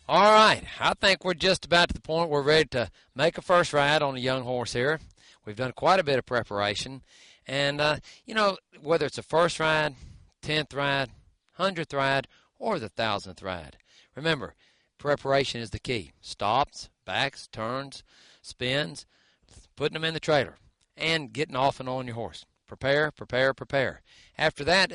All right, I think we're just about to the point we're ready to make a first ride on a young horse here. We've done quite a bit of preparation, and whether it's a first ride, 10th ride, 100th ride, or the 1000th ride, remember, preparation is the key. Stops, backs, turns, spins, putting them in the trailer, and getting off and on your horse. Prepare, prepare, prepare. After that,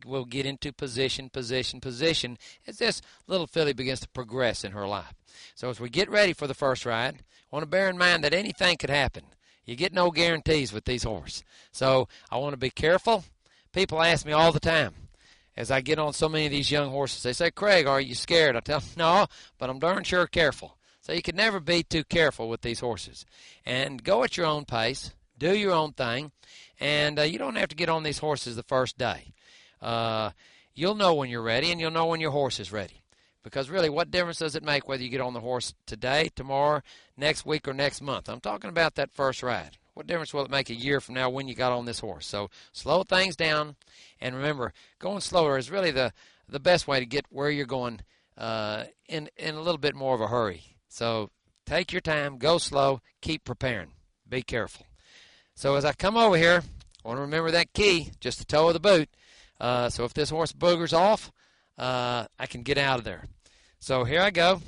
we'll get into position as this little filly begins to progress in her life. So as we get ready for the first ride, I want to bear in mind that anything could happen. You get no guarantees with these horses. So I want to be careful. People ask me all the time, as I get on so many of these young horses, they say, Craig, are you scared? I tell them, no, but I'm darn sure careful. So you can never be too careful with these horses. And go at your own pace. Do your own thing, and you don't have to get on these horses the first day. You'll know when you're ready, and you'll know when your horse is ready. Because really, what difference does it make whether you get on the horse today, tomorrow, next week, or next month? I'm talking about that first ride. What difference will it make a year from now when you got on this horse? So slow things down, and remember, going slower is really the best way to get where you're going in a little bit more of a hurry. So take your time, go slow, keep preparing. Be careful. So as I come over here, I want to remember that key, just the toe of the boot. So if this horse boogers off, I can get out of there. So here I go.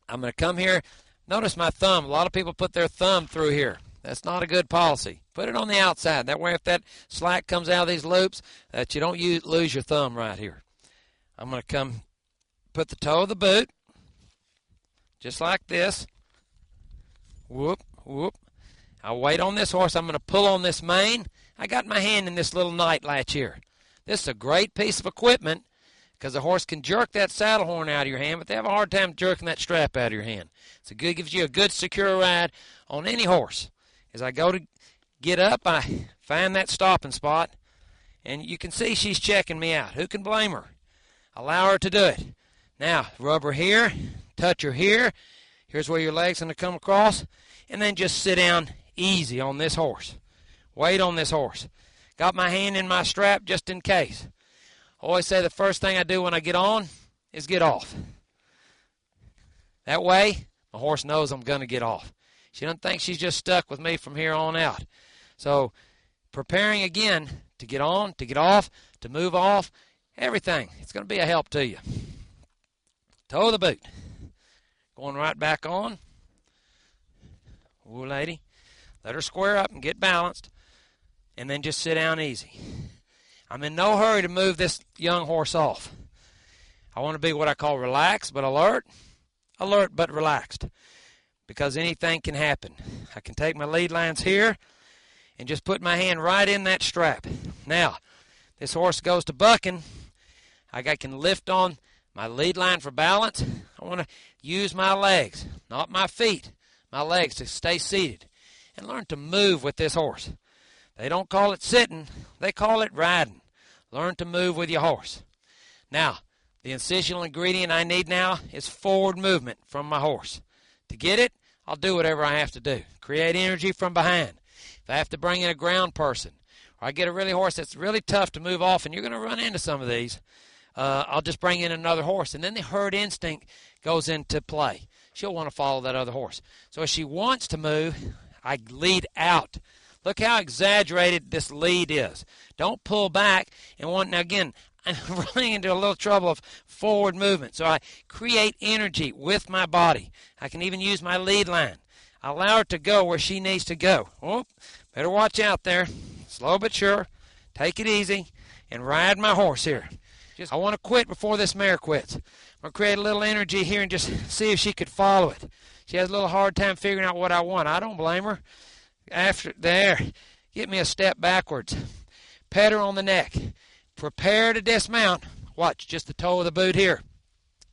I'm going to come here. Notice my thumb. A lot of people put their thumb through here. That's not a good policy. Put it on the outside. That way if that slack comes out of these loops, that you don't lose your thumb right here. I'm going to come put the toe of the boot, just like this. Whoop, whoop. I'll wait on this horse. I'm going to pull on this mane. I got my hand in this little night latch here. This is a great piece of equipment because the horse can jerk that saddle horn out of your hand, but they have a hard time jerking that strap out of your hand. Gives you a good secure ride on any horse. As I go to get up, I find that stopping spot, and you can see she's checking me out. Who can blame her? Allow her to do it. Now, rub her here, touch her here. Here's where your leg's going to come across, and then just sit down easy on this horse. Wait on this horse. Got my hand in my strap just in case. I always say the first thing I do when I get on is get off. That way, my horse knows I'm going to get off. She doesn't think she's just stuck with me from here on out. So, preparing again to get on, to get off, to move off, everything. It's going to be a help to you. Toe of the boot. Going right back on. Ooh, lady. Let her square up and get balanced, and then just sit down easy. I'm in no hurry to move this young horse off. I want to be what I call relaxed but alert, alert but relaxed, because anything can happen. I can take my lead lines here and just put my hand right in that strap. Now, this horse goes to bucking. I can lift on my lead line for balance. I want to use my legs, not my feet, my legs to stay seated. And learn to move with this horse. They don't call it sitting, they call it riding. Learn to move with your horse. Now, the essential ingredient I need now is forward movement from my horse. To get it, I'll do whatever I have to do. Create energy from behind. If I have to bring in a ground person, or I get a really horse that's really tough to move off, and you're going to run into some of these, I'll just bring in another horse. And then the herd instinct goes into play. She'll want to follow that other horse. So if she wants to move, I lead out. Look how exaggerated this lead is. Don't pull back and want. Now again, I'm running into a little trouble of forward movement. So I create energy with my body. I can even use my lead line. I allow her to go where she needs to go. Oh, better watch out there. Slow but sure. Take it easy and ride my horse here. I want to quit before this mare quits. I'm going to create a little energy here and just see if she could follow it. She has a little hard time figuring out what I want. I don't blame her. After there, get me a step backwards. Pet her on the neck. Prepare to dismount. Watch, just the toe of the boot here.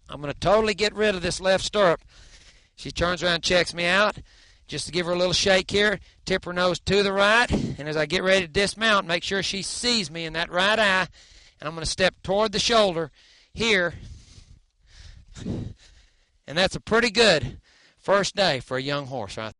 I'm going to totally get rid of this left stirrup. She turns around and checks me out. Just to give her a little shake here. Tip her nose to the right. And as I get ready to dismount, make sure she sees me in that right eye. And I'm going to step toward the shoulder here. And that's a pretty good first day for a young horse, right?